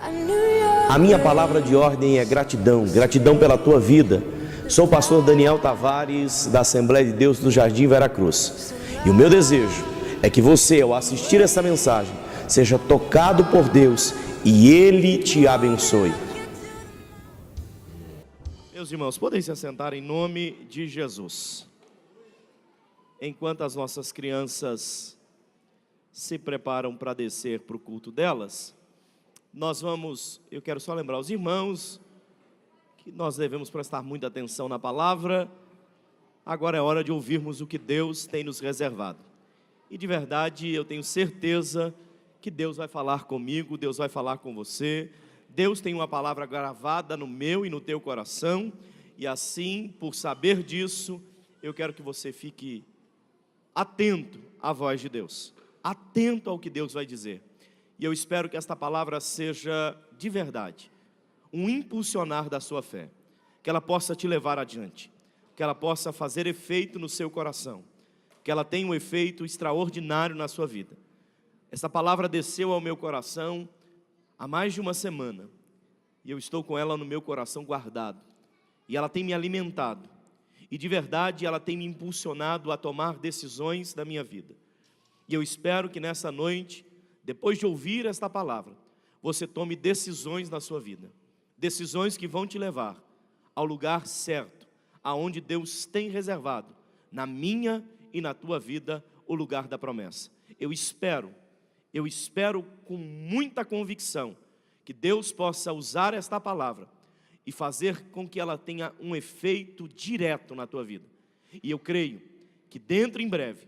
A minha palavra de ordem é gratidão, gratidão pela tua vida. Sou o pastor Daniel Tavares, da Assembleia de Deus do Jardim Veracruz. E o meu desejo é que você, ao assistir essa mensagem, seja tocado por Deus e Ele te abençoe. Meus irmãos, podem se assentar em nome de Jesus. Enquanto as nossas crianças se preparam para descer para o culto delas, eu quero só lembrar os irmãos que nós devemos prestar muita atenção na palavra. Agora é hora de ouvirmos o que Deus tem nos reservado. E de verdade eu tenho certeza que Deus vai falar comigo, Deus vai falar com você. Deus tem uma palavra gravada no meu e no teu coração. E assim, por saber disso, eu quero que você fique atento à voz de Deus, atento ao que Deus vai dizer. E eu espero que esta palavra seja de verdade um impulsionar da sua fé, que ela possa te levar adiante, que ela possa fazer efeito no seu coração, que ela tenha um efeito extraordinário na sua vida. Essa palavra desceu ao meu coração há mais de uma semana, e eu estou com ela no meu coração guardado, e ela tem me alimentado, e de verdade ela tem me impulsionado a tomar decisões da minha vida. E eu espero que nessa noite, depois de ouvir esta palavra, você tome decisões na sua vida, decisões que vão te levar ao lugar certo, aonde Deus tem reservado, na minha e na tua vida, o lugar da promessa. Eu espero com muita convicção, que Deus possa usar esta palavra, e fazer com que ela tenha um efeito direto na tua vida. E eu creio que dentro em breve,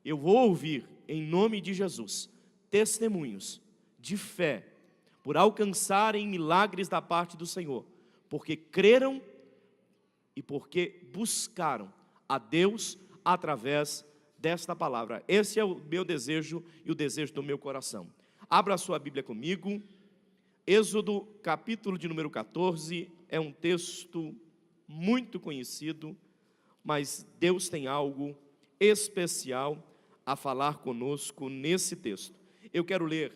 eu vou ouvir, em nome de Jesus, testemunhos de fé, por alcançarem milagres da parte do Senhor, porque creram e porque buscaram a Deus através desta palavra. Esse é o meu desejo e o desejo do meu coração. Abra a sua Bíblia comigo. Êxodo, capítulo de número 14, é um texto muito conhecido, mas Deus tem algo especial a falar conosco nesse texto. Eu quero ler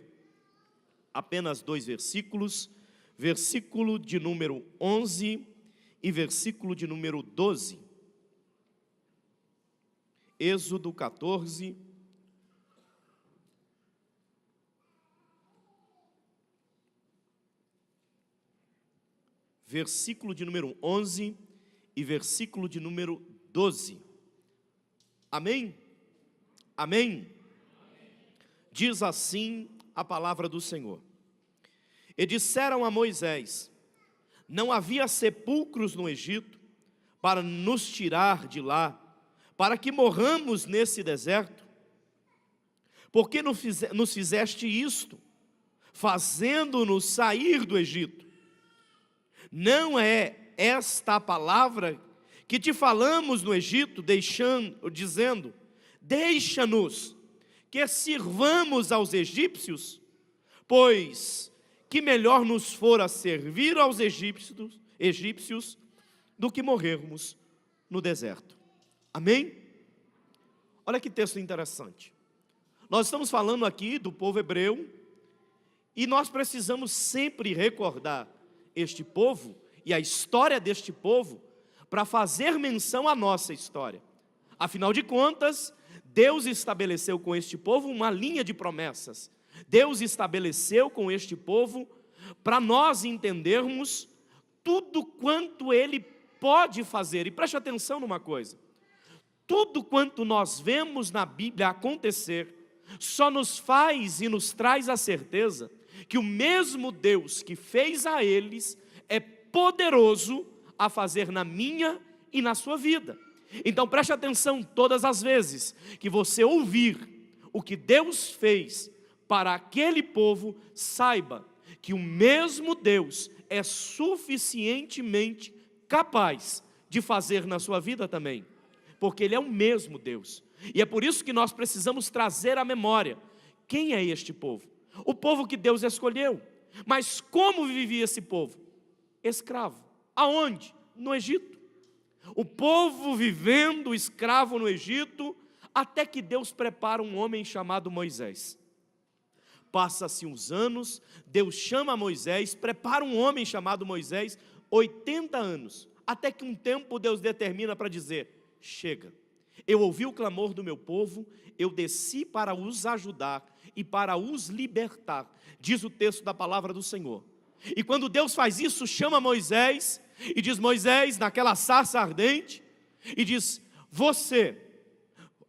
apenas 2 versículos, versículo de número 11 e versículo de número 12. Êxodo 14, versículo de número 11 e versículo de número 12. Amém? Amém? Diz assim a palavra do Senhor. E disseram a Moisés: não havia sepulcros no Egito para nos tirar de lá, para que morramos nesse deserto? Por que nos fizeste isto, fazendo-nos sair do Egito? Não é esta a palavra que te falamos no Egito, dizendo: deixa-nos que sirvamos aos egípcios, pois que melhor nos fora servir aos egípcios do que morrermos no deserto. Amém? Olha que texto interessante. Nós estamos falando aqui do povo hebreu, e nós precisamos sempre recordar este povo e a história deste povo, para fazer menção à nossa história. Afinal de contas, Deus estabeleceu com este povo uma linha de promessas. Deus estabeleceu com este povo para nós entendermos tudo quanto Ele pode fazer. E preste atenção numa coisa: tudo quanto nós vemos na Bíblia acontecer, só nos faz e nos traz a certeza que o mesmo Deus que fez a eles é poderoso a fazer na minha e na sua vida. Então preste atenção, todas as vezes que você ouvir o que Deus fez para aquele povo, saiba que o mesmo Deus é suficientemente capaz de fazer na sua vida também, porque Ele é o mesmo Deus. E é por isso que nós precisamos trazer à memória quem é este povo. O povo que Deus escolheu. Mas como vivia esse povo? Escravo. Aonde? No Egito. O povo vivendo escravo no Egito, até que Deus prepara um homem chamado Moisés, Passa-se uns anos, Deus chama Moisés, prepara um homem chamado Moisés, 80 anos, até que um tempo Deus determina para dizer: chega, eu ouvi o clamor do meu povo, eu desci para os ajudar e para os libertar, diz o texto da palavra do Senhor. E quando Deus faz isso, chama Moisés e diz: Moisés, naquela sarça ardente, e diz: você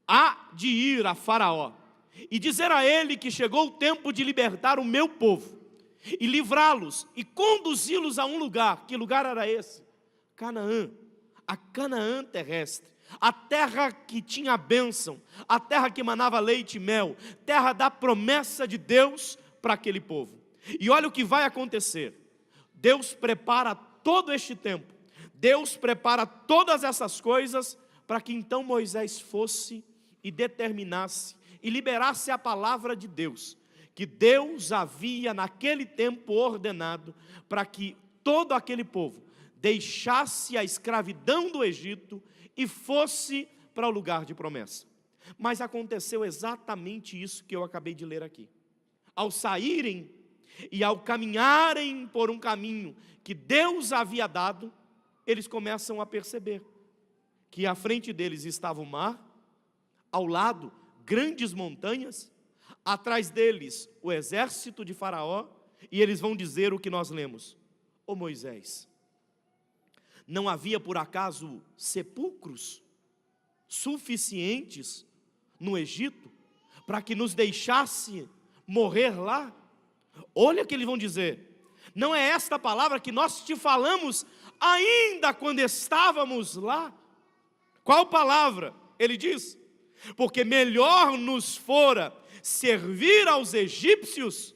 há de ir a Faraó e dizer a ele que chegou o tempo de libertar o meu povo e livrá-los e conduzi-los a um lugar. Que lugar era esse? Canaã, a Canaã terrestre, a terra que tinha bênção, a terra que emanava leite e mel, terra da promessa de Deus para aquele povo. E olha o que vai acontecer. Deus prepara todo este tempo, Deus prepara todas essas coisas para que então Moisés fosse e determinasse e liberasse a palavra de Deus, que Deus havia naquele tempo ordenado para que todo aquele povo deixasse a escravidão do Egito e fosse para o lugar de promessa. Mas aconteceu exatamente isso que eu acabei de ler aqui. Ao saírem e ao caminharem por um caminho que Deus havia dado, eles começam a perceber que à frente deles estava o mar, ao lado grandes montanhas, atrás deles o exército de Faraó, e eles vão dizer o que nós lemos: ô Moisés, não havia por acaso sepulcros suficientes no Egito para que nos deixasse morrer lá? Olha o que eles vão dizer: não é esta palavra que nós te falamos ainda quando estávamos lá? Qual palavra? Ele diz: porque melhor nos fora servir aos egípcios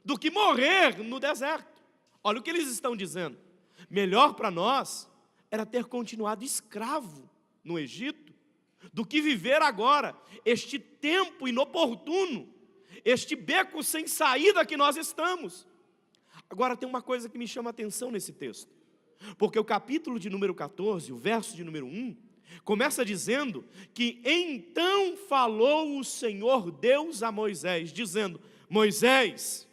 do que morrer no deserto. Olha o que eles estão dizendo: melhor para nós era ter continuado escravo no Egito do que viver agora este tempo inoportuno, este beco sem saída que nós estamos. Agora tem uma coisa que me chama a atenção nesse texto, porque o capítulo de número 14, o verso de número 1, começa dizendo que então falou o Senhor Deus a Moisés, dizendo: Moisés,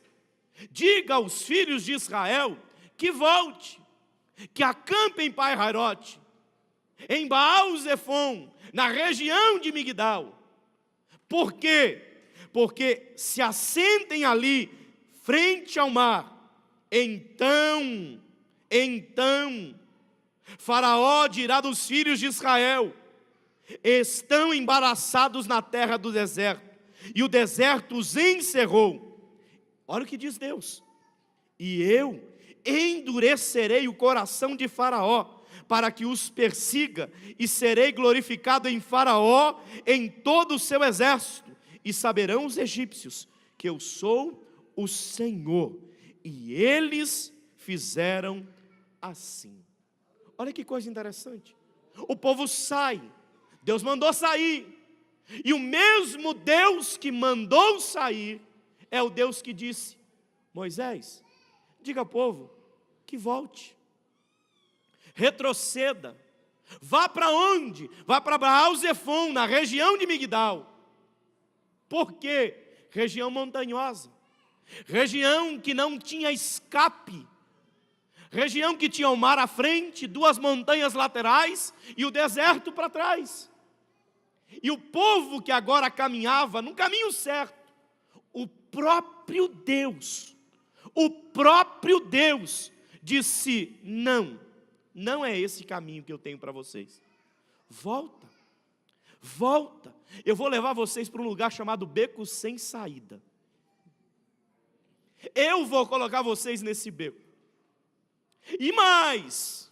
diga aos filhos de Israel que volte, que acampe em Pai-Harote, em Baal-Zefon, na região de Migdal. Por quê? Porque se assentem ali, frente ao mar. Então, Faraó dirá dos filhos de Israel: estão embaraçados na terra do deserto, e o deserto os encerrou. Olha o que diz Deus: e eu endurecerei o coração de Faraó, para que os persiga, e serei glorificado em Faraó, em todo o seu exército, e saberão os egípcios que eu sou o Senhor. E eles fizeram assim. Olha que coisa interessante. O povo sai, Deus mandou sair, e o mesmo Deus que mandou sair é o Deus que disse: Moisés, diga ao povo que volte, retroceda, vá para onde? Vá para Baal-Zefon, na região de Migdal. Por quê? Região montanhosa, região que não tinha escape, região que tinha o mar à frente, duas montanhas laterais e o deserto para trás. E o povo que agora caminhava no caminho certo, o próprio Deus disse: não é esse caminho que eu tenho para vocês. Volta, eu vou levar vocês para um lugar chamado beco sem saída. Eu vou colocar vocês nesse beco. E mais,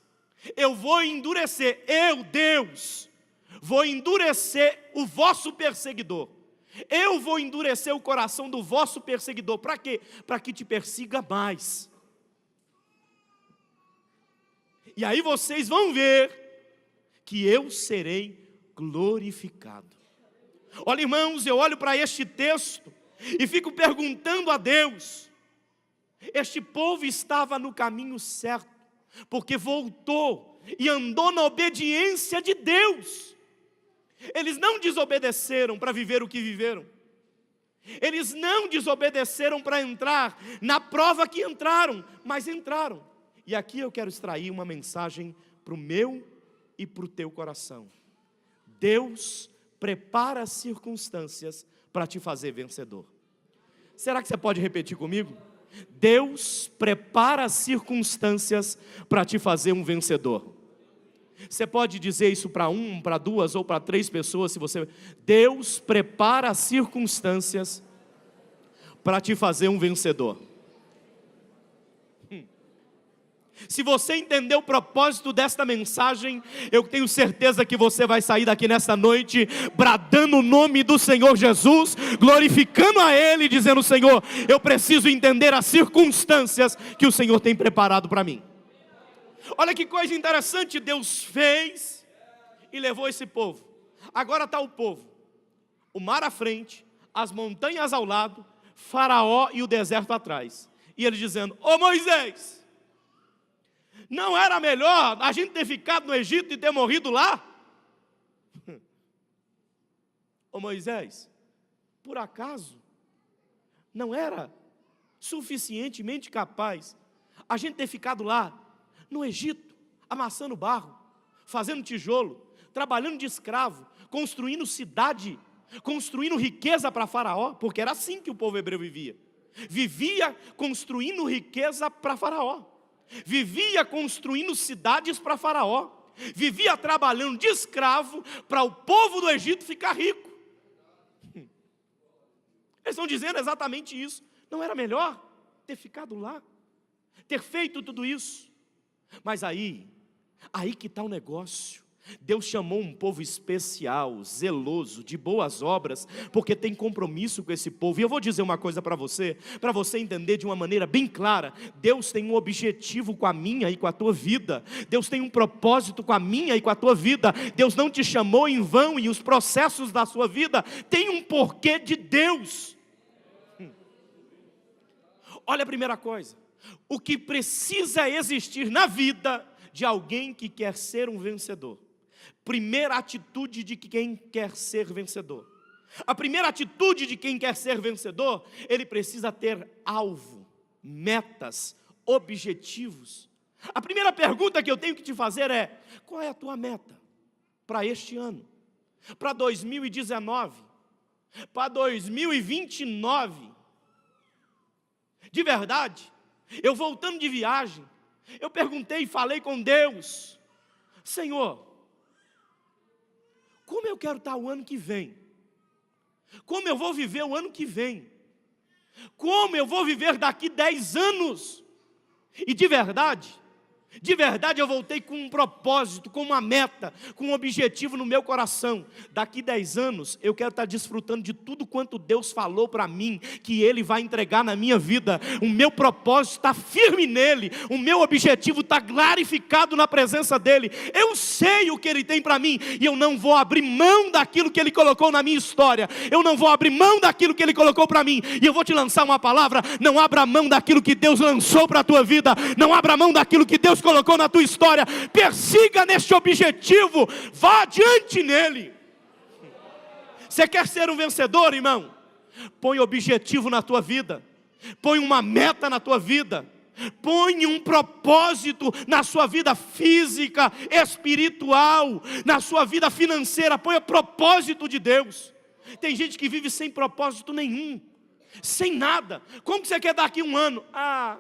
eu vou endurecer, Deus, vou endurecer o vosso perseguidor. Eu vou endurecer o coração do vosso perseguidor. Para quê? Para que te persiga mais. E aí vocês vão ver que eu serei glorificado. Olha, irmãos, eu olho para este texto e fico perguntando a Deus: este povo estava no caminho certo, porque voltou e andou na obediência de Deus. Eles não desobedeceram para viver o que viveram. Eles não desobedeceram para entrar na prova que entraram, mas entraram. E aqui eu quero extrair uma mensagem para o meu e para o teu coração. Deus prepara as circunstâncias para te fazer vencedor. Será que você pode repetir comigo? Deus prepara as circunstâncias para te fazer um vencedor. Você pode dizer isso para um, para duas ou para três pessoas, se você... Deus prepara as circunstâncias para te fazer um vencedor. Se você entender o propósito desta mensagem, eu tenho certeza que você vai sair daqui nesta noite bradando o nome do Senhor Jesus, glorificando a Ele, dizendo: Senhor, eu preciso entender as circunstâncias que o Senhor tem preparado para mim. Olha que coisa interessante, Deus fez e levou esse povo. Agora está o povo, o mar à frente, as montanhas ao lado, Faraó e o deserto atrás. E ele dizendo: ô Moisés, não era melhor a gente ter ficado no Egito e ter morrido lá? Ô Moisés, por acaso não era suficientemente capaz a gente ter ficado lá no Egito, amassando barro, fazendo tijolo, trabalhando de escravo, construindo cidade, construindo riqueza para Faraó? Porque era assim que o povo hebreu vivia. Vivia construindo riqueza para Faraó. Vivia construindo cidades para Faraó. Vivia trabalhando de escravo para o povo do Egito ficar rico. Eles estão dizendo exatamente isso. Não era melhor ter ficado lá, ter feito tudo isso? Mas aí que está o negócio. Deus chamou um povo especial, zeloso, de boas obras, porque tem compromisso com esse povo. E eu vou dizer uma coisa para você entender de uma maneira bem clara: Deus tem um objetivo com a minha e com a tua vida. Deus tem um propósito com a minha e com a tua vida. Deus não te chamou em vão, e os processos da sua vida têm um porquê de Deus. Olha a primeira coisa: o que precisa existir na vida de alguém que quer ser um vencedor. Primeira atitude de quem quer ser vencedor. A primeira atitude de quem quer ser vencedor, ele precisa ter alvo, metas, objetivos. A primeira pergunta que eu tenho que te fazer é: qual é a tua meta para este ano? Para 2019? Para 2029? De verdade, eu voltando de viagem, eu perguntei e falei com Deus: Senhor, como eu quero estar o ano que vem? Como eu vou viver o ano que vem? Como eu vou viver daqui 10 anos? E de verdade eu voltei com um propósito, com uma meta, com um objetivo no meu coração. Daqui 10 anos eu quero estar desfrutando de tudo quanto Deus falou para mim que Ele vai entregar na minha vida. O meu propósito está firme nele, o meu objetivo está clarificado na presença dEle. Eu sei o que Ele tem para mim, e eu não vou abrir mão daquilo que Ele colocou na minha história. Eu não vou abrir mão daquilo que Ele colocou para mim. E eu vou te lançar uma palavra: não abra mão daquilo que Deus lançou para a tua vida. Não abra mão daquilo que Deus colocou na tua história. Persiga neste objetivo, vá adiante nele. Você quer ser um vencedor, irmão? Põe objetivo na tua vida, põe uma meta na tua vida, põe um propósito na sua vida física, espiritual, na sua vida financeira. Põe o propósito de Deus. Tem gente que vive sem propósito nenhum, sem nada. Como que você quer daqui um ano?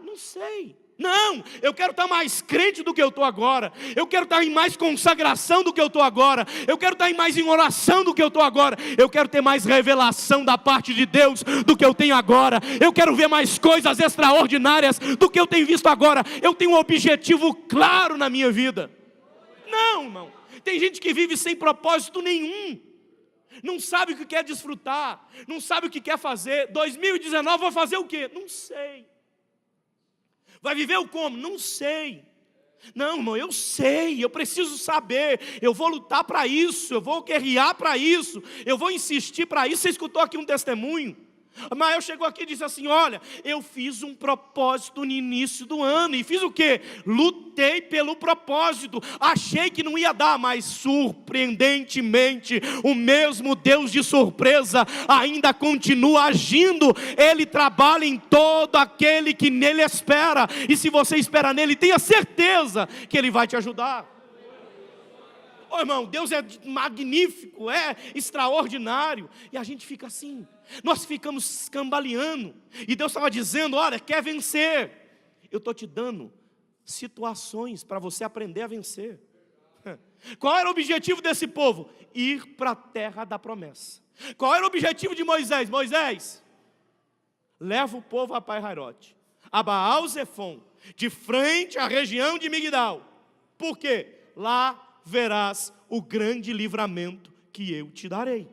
Não sei. Não, eu quero estar mais crente do que eu estou agora. Eu quero estar em mais consagração do que eu estou agora. Eu quero estar mais em oração do que eu estou agora. Eu quero ter mais revelação da parte de Deus do que eu tenho agora. Eu quero ver mais coisas extraordinárias do que eu tenho visto agora. Eu tenho um objetivo claro na minha vida. Não, irmão, tem gente que vive sem propósito nenhum. Não sabe o que quer desfrutar, não sabe o que quer fazer. 2019 vou fazer o quê? Não sei. Vai viver o como? Não sei. Não, irmão, eu sei, eu preciso saber. Eu vou lutar para isso, eu vou guerrear para isso, eu vou insistir para isso. Você escutou aqui um testemunho Mael chegou aqui e disse assim: olha, eu fiz um propósito no início do ano. E fiz o quê? Lutei pelo propósito. Achei que não ia dar, mas surpreendentemente, o mesmo Deus de surpresa ainda continua agindo. Ele trabalha em todo aquele que nele espera. E se você espera nele, tenha certeza que ele vai te ajudar. Oh, irmão, Deus é magnífico, é extraordinário. E a gente fica assim, nós ficamos cambaleando. E Deus estava dizendo: olha, quer vencer? Eu estou te dando situações para você aprender a vencer. Qual era o objetivo desse povo? Ir para a terra da promessa. Qual era o objetivo de Moisés? Moisés, leva o povo a Pai-Hahirote, a Baal-Zefon, de frente à região de Migdal. Por quê? Lá verás o grande livramento que eu te darei.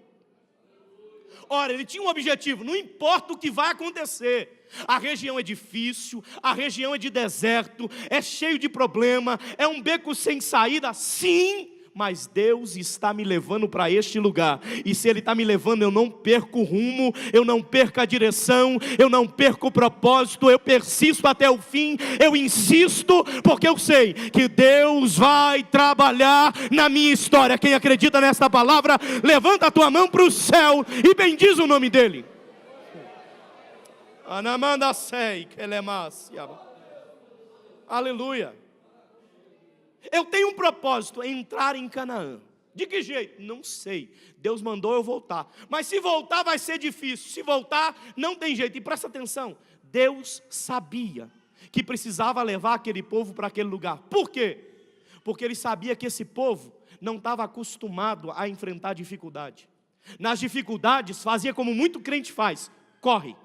Ora, ele tinha um objetivo: não importa o que vai acontecer. A região é difícil, a região é de deserto, é cheio de problema, é um beco sem saída, sim, mas Deus está me levando para este lugar. E se Ele está me levando, eu não perco o rumo, eu não perco a direção, eu não perco o propósito, eu persisto até o fim, eu insisto, porque eu sei que Deus vai trabalhar na minha história. Quem acredita nesta palavra, levanta a tua mão para o céu e bendiz o nome dEle. Aleluia. Eu tenho um propósito: entrar em Canaã. De que jeito? Não sei. Deus mandou eu voltar. Mas se voltar vai ser difícil. Se voltar não tem jeito. E presta atenção, Deus sabia que precisava levar aquele povo para aquele lugar. Por quê? Porque Ele sabia que esse povo não estava acostumado a enfrentar dificuldade. Nas dificuldades fazia como muito crente faz: corre.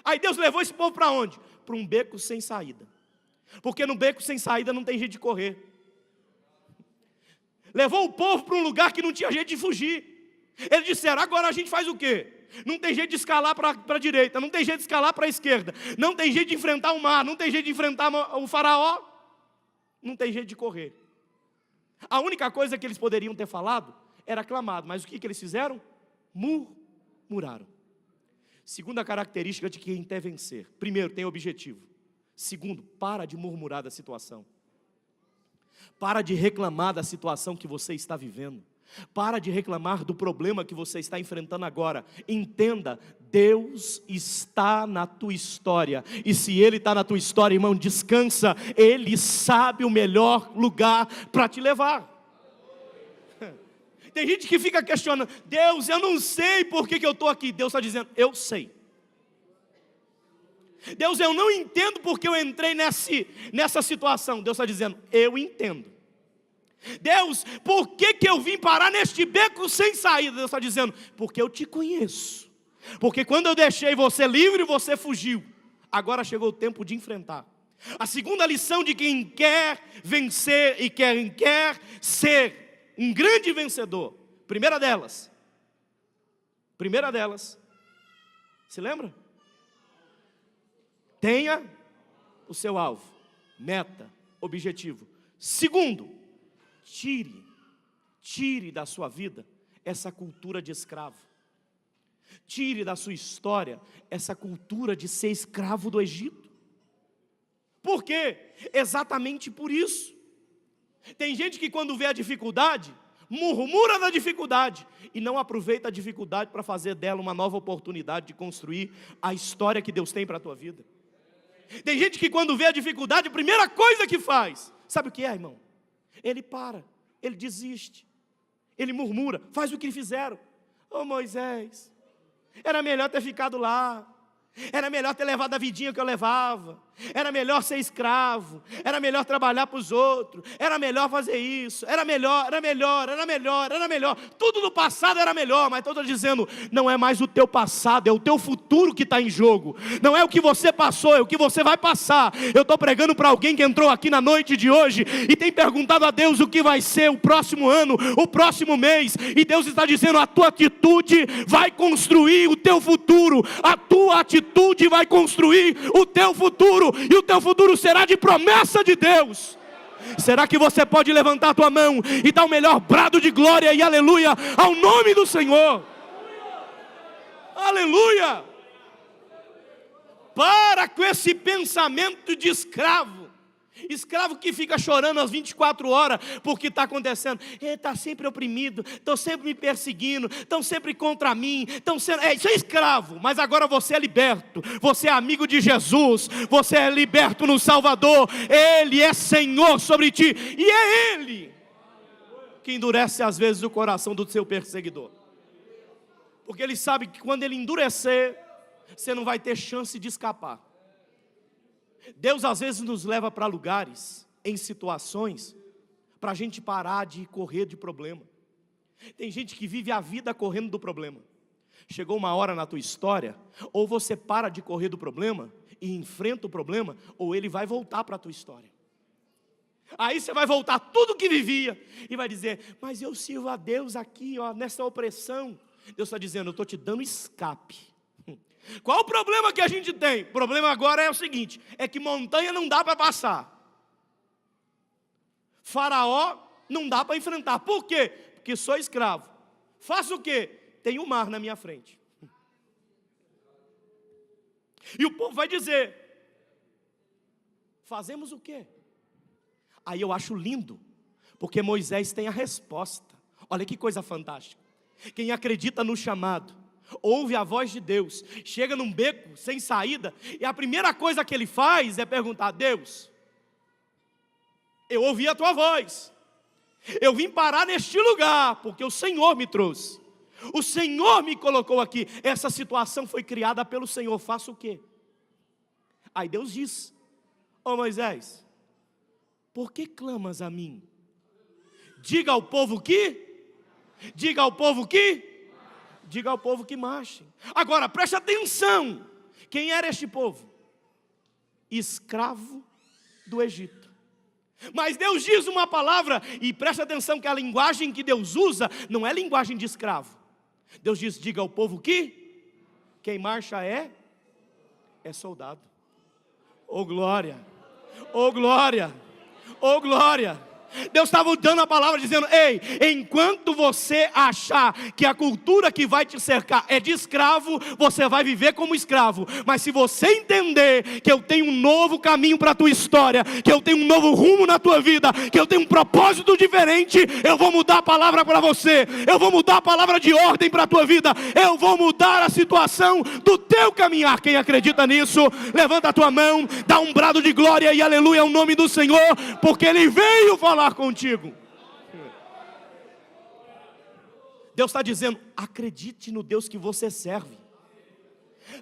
Aí Deus levou esse povo para onde? Para um beco sem saída. Porque no beco sem saída não tem jeito de correr. Levou o povo para um lugar que não tinha jeito de fugir. Eles disseram: agora a gente faz o quê? Não tem jeito de escalar para a direita, não tem jeito de escalar para a esquerda, não tem jeito de enfrentar o mar, não tem jeito de enfrentar o faraó, não tem jeito de correr. A única coisa que eles poderiam ter falado era clamado, mas o que eles fizeram? Murmuraram. Segunda característica de quem quer vencer: primeiro, tem objetivo. Segundo, para de murmurar da situação. Para de reclamar da situação que você está vivendo. Para de reclamar do problema que você está enfrentando agora. Entenda, Deus está na tua história. E se Ele está na tua história, irmão, descansa. Ele sabe o melhor lugar para te levar. Tem gente que fica questionando: Deus, eu não sei por que eu estou aqui. Deus está dizendo: eu sei. Deus, eu não entendo porque eu entrei nessa situação. Deus está dizendo: eu entendo. Deus, por que eu vim parar neste beco sem saída? Deus está dizendo: porque eu te conheço. Porque quando eu deixei você livre, você fugiu. Agora chegou o tempo de enfrentar. A segunda lição de quem quer vencer e quem quer ser um grande vencedor. Primeira delas, se lembra? Tenha o seu alvo, meta, objetivo. Segundo, tire da sua vida essa cultura de escravo. Tire da sua história essa cultura de ser escravo do Egito. Por quê? Exatamente por isso. Tem gente que quando vê a dificuldade, murmura da dificuldade e não aproveita a dificuldade para fazer dela uma nova oportunidade de construir a história que Deus tem para a tua vida. Tem gente que quando vê a dificuldade, a primeira coisa que faz, sabe o que é, irmão? Ele para, ele desiste, ele murmura, faz o que fizeram. Ô Moisés, era melhor ter ficado lá, era melhor ter levado a vidinha que eu levava, era melhor ser escravo, era melhor trabalhar para os outros, era melhor fazer isso, era melhor, tudo no passado era melhor, mas estou dizendo, não é mais o teu passado, é o teu futuro que está em jogo, não é o que você passou, é o que você vai passar. Eu estou pregando para alguém que entrou aqui na noite de hoje e tem perguntado a Deus o que vai ser o próximo ano, o próximo mês, e Deus está dizendo: a tua atitude vai construir o teu futuro, a tua atitude vai construir o teu futuro, e o teu futuro será de promessa de Deus. Será que você pode levantar a tua mão e dar o melhor brado de glória e aleluia ao nome do Senhor? Aleluia! Para com esse pensamento de escravo. Escravo que fica chorando às 24 horas porque está acontecendo. Ele está sempre oprimido, estão sempre me perseguindo, estão sempre contra mim. Isso é escravo, mas agora você é liberto. Você é amigo de Jesus, você é liberto no Salvador. Ele é Senhor sobre ti, e é Ele que endurece às vezes o coração do seu perseguidor. Porque Ele sabe que quando Ele endurecer, você não vai ter chance de escapar. Deus às vezes nos leva para lugares, em situações, para a gente parar de correr de problema. Tem gente que vive a vida correndo do problema. Chegou uma hora na tua história, ou você para de correr do problema e enfrenta o problema, ou ele vai voltar para a tua história. Aí você vai voltar tudo que vivia e vai dizer: mas eu sirvo a Deus aqui, ó, nessa opressão. Deus está dizendo: eu estou te dando escape. Qual o problema que a gente tem? O problema agora é o seguinte: é que montanha não dá para passar. Faraó não dá para enfrentar. Por quê? Porque sou escravo. Faço o quê? Tem o mar na minha frente. E o povo vai dizer: fazemos o quê? Aí eu acho lindo, porque Moisés tem a resposta. Olha que coisa fantástica. Quem acredita no chamado, ouve a voz de Deus, chega num beco sem saída, e a primeira coisa que ele faz é perguntar: Deus, eu ouvi a tua voz, eu vim parar neste lugar, porque o Senhor me trouxe, o Senhor me colocou aqui, essa situação foi criada pelo Senhor, faço o quê? Aí Deus diz: ô Moisés, por que clamas a mim? Diga ao povo que marche. Agora preste atenção, quem era este povo? Escravo do Egito. Mas Deus diz uma palavra, e preste atenção que a linguagem que Deus usa não é linguagem de escravo. Deus diz: diga ao povo que quem marcha é soldado. Oh glória, oh glória, oh glória. Deus estava dando a palavra dizendo: ei, enquanto você achar que a cultura que vai te cercar é de escravo, você vai viver como escravo. Mas se você entender que eu tenho um novo caminho para a tua história, que eu tenho um novo rumo na tua vida, que eu tenho um propósito diferente, eu vou mudar a palavra para você, eu vou mudar a palavra de ordem para a tua vida, eu vou mudar a situação do teu caminhar. Quem acredita nisso, levanta a tua mão, dá um brado de glória e aleluia ao nome do Senhor, porque Ele veio falar contigo. Deus está dizendo: acredite no Deus que você serve.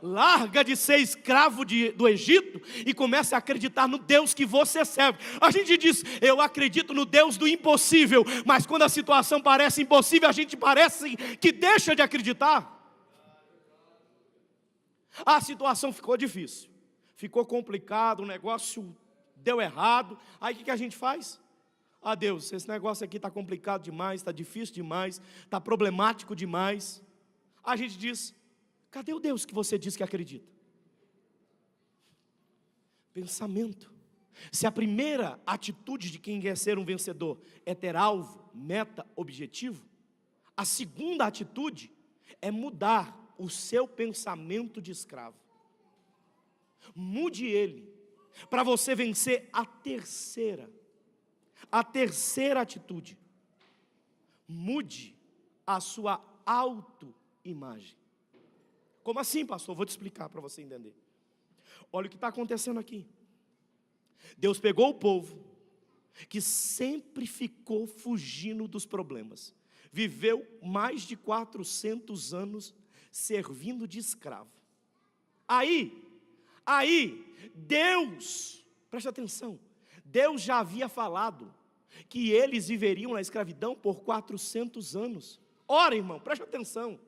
Larga de ser escravo do Egito e comece a acreditar no Deus que você serve. A gente diz: eu acredito no Deus do impossível, mas quando a situação parece impossível, a gente parece que deixa de acreditar. A situação ficou difícil, ficou complicado, o negócio deu errado. Aí o que a gente faz? Ah, Deus, esse negócio aqui está complicado demais, está difícil demais, está problemático demais. A gente diz: cadê o Deus que você diz que acredita? Pensamento. Se a primeira atitude de quem quer ser um vencedor é ter alvo, meta, objetivo, a segunda atitude é mudar o seu pensamento de escravo. Mude ele, para você vencer a terceira atitude: mude a sua autoimagem. Como assim, pastor? Vou te explicar para você entender. Olha o que está acontecendo aqui. Deus pegou o povo que sempre ficou fugindo dos problemas, viveu mais de 400 anos servindo de escravo. Aí Deus, preste atenção, Deus já havia falado que eles viveriam na escravidão por 400 anos. Ora, irmão, preste atenção.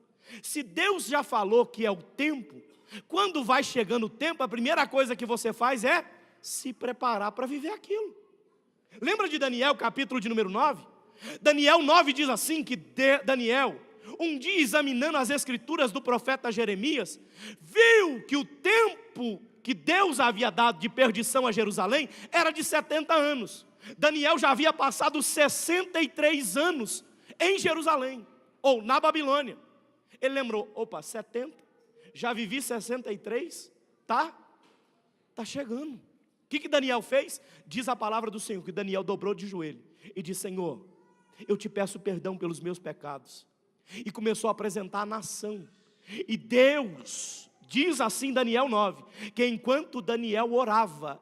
Se Deus já falou que é o tempo, quando vai chegando o tempo, a primeira coisa que você faz é se preparar para viver aquilo. Lembra de Daniel, capítulo de número 9? Daniel 9 diz assim, que Daniel, um dia examinando as escrituras do profeta Jeremias, viu que o tempo que Deus havia dado de perdição a Jerusalém era de 70 anos. Daniel já havia passado 63 anos em Jerusalém, ou na Babilônia. Ele lembrou: opa, 70, já vivi 63, tá está chegando. O que Daniel fez? Diz a palavra do Senhor, que Daniel dobrou de joelho e disse: Senhor, eu te peço perdão pelos meus pecados. E começou a apresentar a nação. E Deus, diz assim Daniel 9, que enquanto Daniel orava,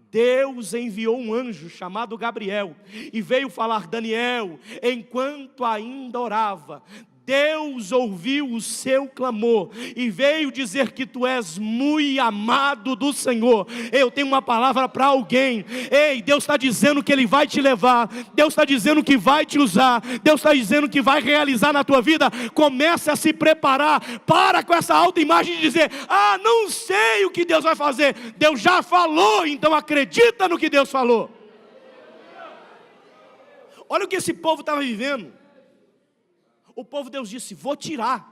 Deus enviou um anjo chamado Gabriel, e veio falar: Daniel, enquanto ainda orava, Deus ouviu o seu clamor, e veio dizer que tu és muito amado do Senhor. Eu tenho uma palavra para alguém. Ei, Deus está dizendo que Ele vai te levar, Deus está dizendo que vai te usar, Deus está dizendo que vai realizar na tua vida. Comece a se preparar. Para com essa autoimagem de dizer: ah, não sei o que Deus vai fazer. Deus já falou, então acredita no que Deus falou. Olha o que esse povo estava vivendo. O povo, Deus disse: vou tirar.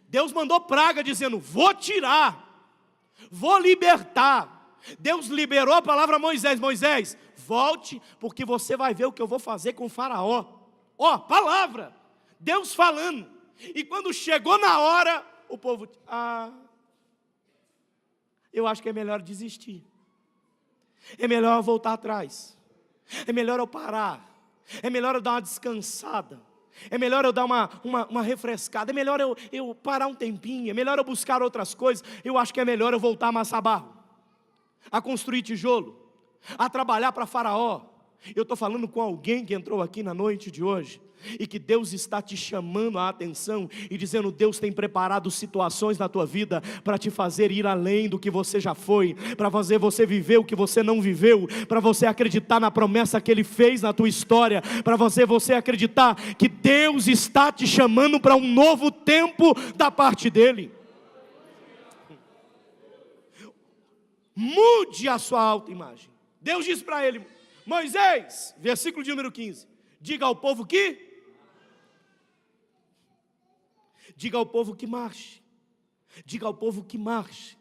Deus mandou praga dizendo: vou tirar, vou libertar. Deus liberou a palavra a Moisés: Moisés, volte, porque você vai ver o que eu vou fazer com o faraó. Ó, palavra, Deus falando. E quando chegou na hora, o povo: eu acho que é melhor desistir, é melhor eu voltar atrás, é melhor eu parar, é melhor eu dar uma descansada, é melhor eu dar uma refrescada, é melhor eu parar um tempinho, é melhor eu buscar outras coisas. Eu acho que é melhor eu voltar a amassar barro, a construir tijolo, a trabalhar para faraó. Eu estou falando com alguém que entrou aqui na noite de hoje, e que Deus está te chamando a atenção, e dizendo: Deus tem preparado situações na tua vida, para te fazer ir além do que você já foi, para fazer você viver o que você não viveu, para você acreditar na promessa que Ele fez na tua história, para você acreditar que Deus está te chamando para um novo tempo da parte dEle. Mude a sua autoimagem. Deus diz para ele: Moisés, versículo de número 15, diga ao povo que marche. Diga ao povo que marche.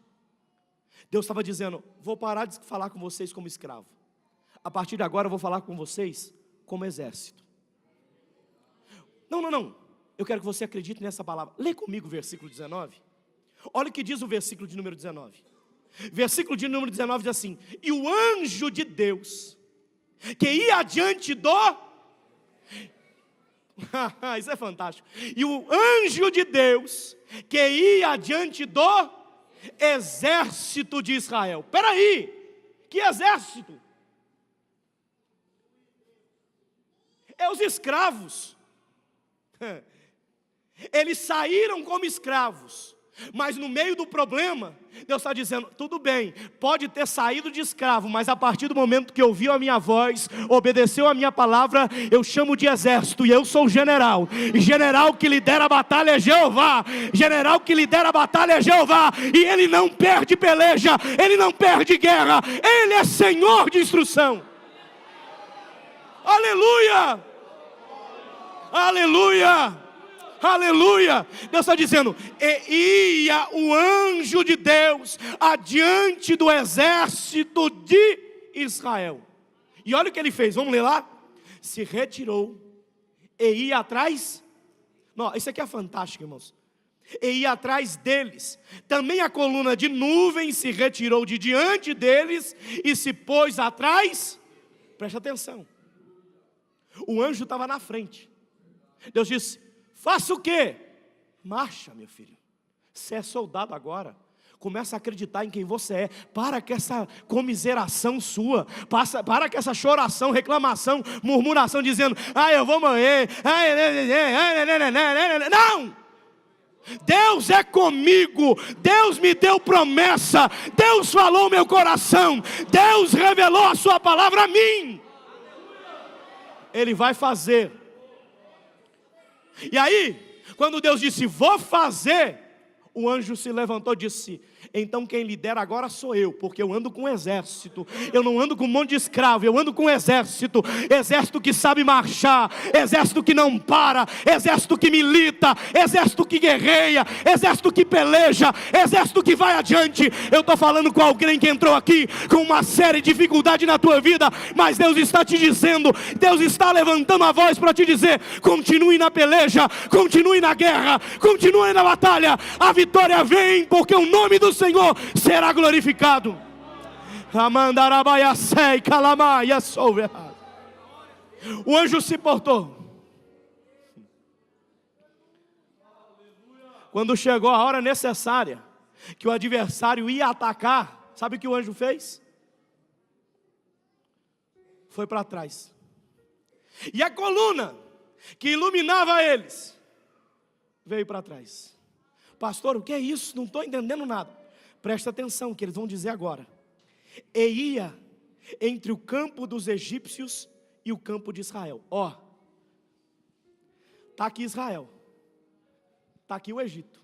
Deus estava dizendo: vou parar de falar com vocês como escravo. A partir de agora eu vou falar com vocês como exército. Não. Eu quero que você acredite nessa palavra. Lê comigo o versículo 19. Olha o que diz o versículo de número 19. Versículo de número 19 diz assim: e o anjo de Deus, que ia adiante do... Isso é fantástico. E o anjo de Deus, que ia adiante do exército de Israel. Espera aí, que exército? É os escravos. Eles saíram como escravos, mas no meio do problema, Deus está dizendo: tudo bem, pode ter saído de escravo, mas a partir do momento que ouviu a minha voz, obedeceu a minha palavra, eu chamo de exército, e eu sou o general. E general que lidera a batalha é Jeová. General que lidera a batalha é Jeová. E Ele não perde peleja, Ele não perde guerra, Ele é Senhor de instrução. Aleluia! Aleluia! Aleluia! Deus está dizendo: e ia o anjo de Deus adiante do exército de Israel. E olha o que ele fez, vamos ler lá? Se retirou e ia atrás. Não, isso aqui é fantástico, irmãos. E ia atrás deles. Também a coluna de nuvem se retirou de diante deles e se pôs atrás. Preste atenção. O anjo estava na frente. Deus disse: faça o quê? Marcha, meu filho. Você é soldado agora. Começa a acreditar em quem você é. Para com essa comiseração sua. Para com essa choração, reclamação, murmuração, dizendo: eu vou morrer. Não! Deus é comigo. Deus me deu promessa. Deus falou no meu coração. Deus revelou a sua palavra a mim. Ele vai fazer. E aí, quando Deus disse: vou fazer, o anjo se levantou e disse: então quem lidera agora sou eu, porque eu ando com um exército. Eu não ando com um monte de escravo, eu ando com um exército. Exército que sabe marchar, exército que não para, exército que milita, exército que guerreia, exército que peleja, exército que vai adiante. Eu estou falando com alguém que entrou aqui com uma série de dificuldades na tua vida, mas Deus está te dizendo, Deus está levantando a voz para te dizer: continue na peleja, continue na guerra, continue na batalha. A vitória vem, porque o nome do Senhor será glorificado. O anjo se portou. Quando chegou a hora necessária, que o adversário ia atacar, sabe o que o anjo fez? Foi para trás. E a coluna que iluminava eles veio para trás. Pastor, o que é isso? Não estou entendendo nada. Presta atenção que eles vão dizer agora. E ia entre o campo dos egípcios e o campo de Israel. Ó, está aqui Israel, está aqui o Egito.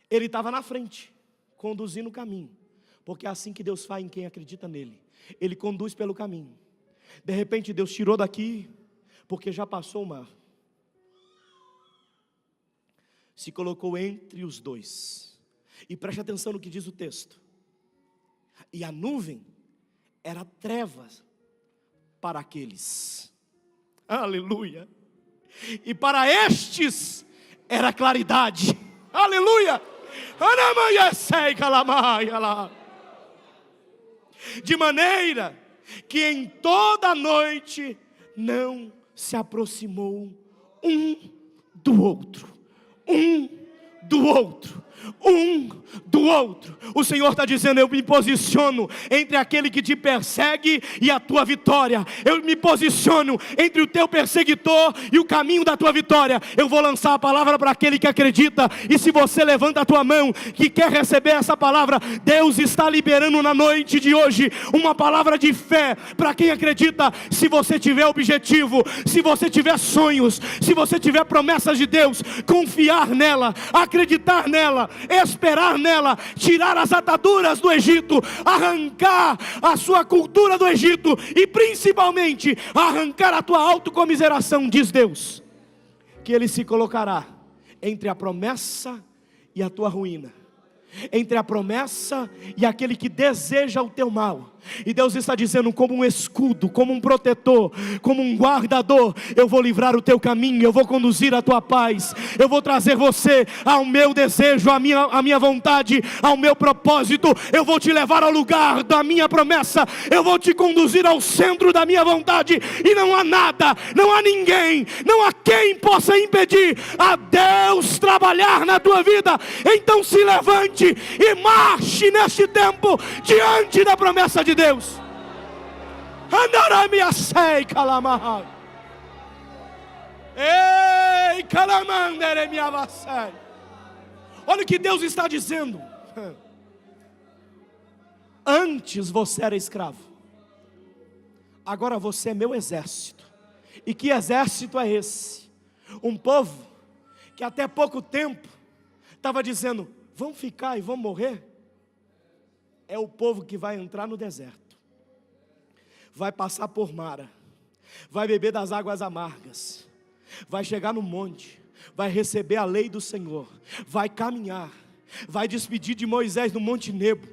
Ele estava na frente, conduzindo o caminho, porque é assim que Deus faz em quem acredita nele. Ele conduz pelo caminho. De repente Deus tirou daqui, porque já passou o mar. Se colocou entre os dois. E preste atenção no que diz o texto. E a nuvem era trevas para aqueles. Aleluia. E para estes era claridade. Aleluia. De maneira que em toda a noite não se aproximou um do outro. Um do outro. Um do outro. O Senhor está dizendo: eu me posiciono entre aquele que te persegue e a tua vitória. Eu me posiciono entre o teu perseguidor e o caminho da tua vitória. Eu vou lançar a palavra para aquele que acredita. E se você levanta a tua mão que quer receber essa palavra, Deus está liberando na noite de hoje uma palavra de fé para quem acredita. Se você tiver objetivo, se você tiver sonhos, se você tiver promessas de Deus, confiar nela, acreditar nela, esperar nela, tirar as ataduras do Egito, arrancar a sua cultura do Egito e principalmente arrancar a tua autocomiseração, diz Deus, que Ele se colocará entre a promessa e a tua ruína, entre a promessa e aquele que deseja o teu mal. E Deus está dizendo, como um escudo, como um protetor, como um guardador, eu vou livrar o teu caminho, eu vou conduzir a tua paz, eu vou trazer você ao meu desejo, à minha vontade, ao meu propósito. Eu vou te levar ao lugar da minha promessa, eu vou te conduzir ao centro da minha vontade. E não há nada, não há ninguém, não há quem possa impedir a Deus trabalhar na tua vida. Então se levante e marche neste tempo diante da promessa de Deus. Andaramiasei calamahai. Ei, calamandere miavasei. Olha o que Deus está dizendo. Antes você era escravo, agora você é meu exército. E que exército é esse? Um povo que até pouco tempo estava dizendo: vamos ficar e vamos morrer. É o povo que vai entrar no deserto, vai passar por Mara, vai beber das águas amargas, vai chegar no monte, vai receber a lei do Senhor, vai caminhar, vai despedir de Moisés no Monte Nebo,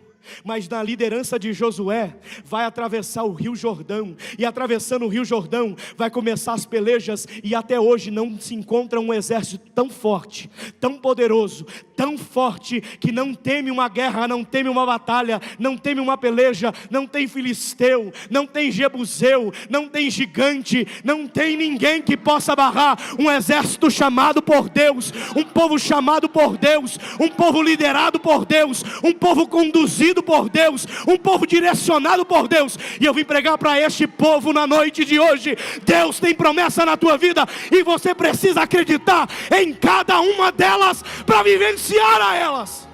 mas na liderança de Josué, vai atravessar o Rio Jordão, e atravessando o Rio Jordão, vai começar as pelejas, e até hoje não se encontra um exército tão forte, tão poderoso, tão forte, que não teme uma guerra, não teme uma batalha, não teme uma peleja, não tem filisteu, não tem jebuseu, não tem gigante, não tem ninguém que possa barrar um exército chamado por Deus, um povo chamado por Deus, um povo liderado por Deus, um povo conduzido por Deus, um povo direcionado por Deus. E eu vim pregar para este povo na noite de hoje: Deus tem promessa na tua vida, e você precisa acreditar em cada uma delas para vivenciar a elas.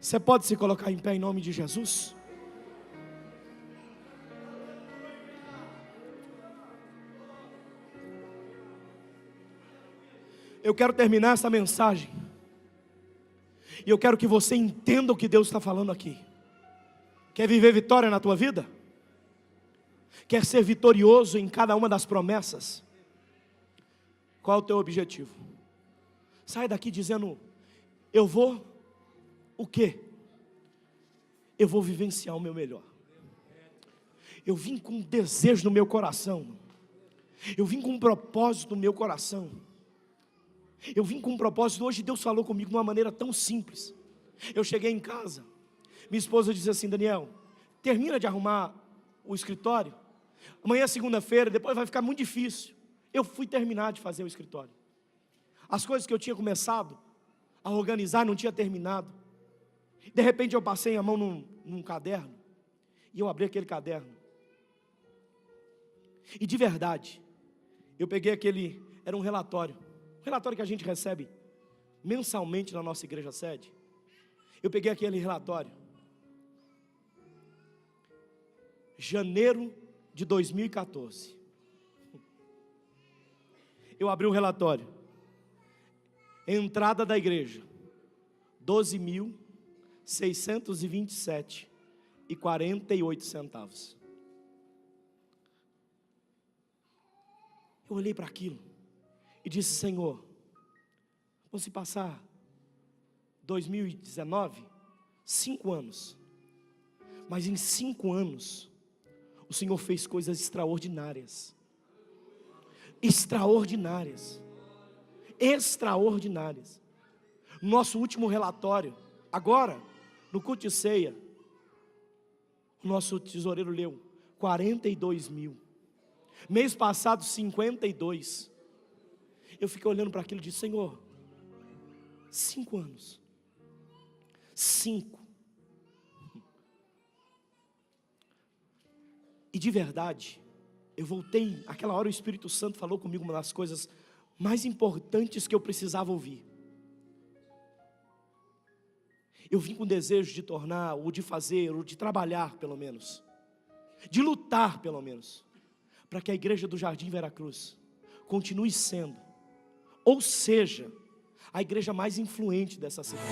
Você pode se colocar em pé em nome de Jesus? Eu quero terminar essa mensagem, e eu quero que você entenda o que Deus está falando aqui. Quer viver vitória na tua vida? Quer ser vitorioso em cada uma das promessas? Qual é o teu objetivo? Sai daqui dizendo: eu vou o quê? Eu vou vivenciar o meu melhor. Eu vim com um desejo no meu coração. Eu vim com um propósito no meu coração. Eu vim com um propósito. Hoje Deus falou comigo de uma maneira tão simples. Eu cheguei em casa, minha esposa disse assim: Daniel, termina de arrumar o escritório, amanhã é segunda-feira, depois vai ficar muito difícil. Eu fui terminar de fazer o escritório. As coisas que eu tinha começado a organizar não tinha terminado. De repente eu passei a mão num caderno, e eu abri aquele caderno, e de verdade, eu peguei aquele, era um relatório que a gente recebe mensalmente na nossa igreja sede. Eu peguei aquele relatório, janeiro de 2014. Eu abri o relatório, entrada da igreja, 12.627,48 centavos. Eu olhei para aquilo e disse: Senhor, vão se passar 2019, 5 anos, mas em 5 anos, o Senhor fez coisas extraordinárias, extraordinárias. Nosso último relatório, agora, no culto de ceia, o nosso tesoureiro leu 42 mil, mês passado 52, eu fiquei olhando para aquilo e disse: Senhor, 5 anos, 5, e de verdade, eu voltei, aquela hora o Espírito Santo falou comigo uma das coisas mais importantes que eu precisava ouvir. Eu vim com desejo de tornar, ou de fazer, ou de trabalhar pelo menos, de lutar pelo menos, para que a igreja do Jardim Veracruz continue sendo, ou seja, a igreja mais influente dessa cidade.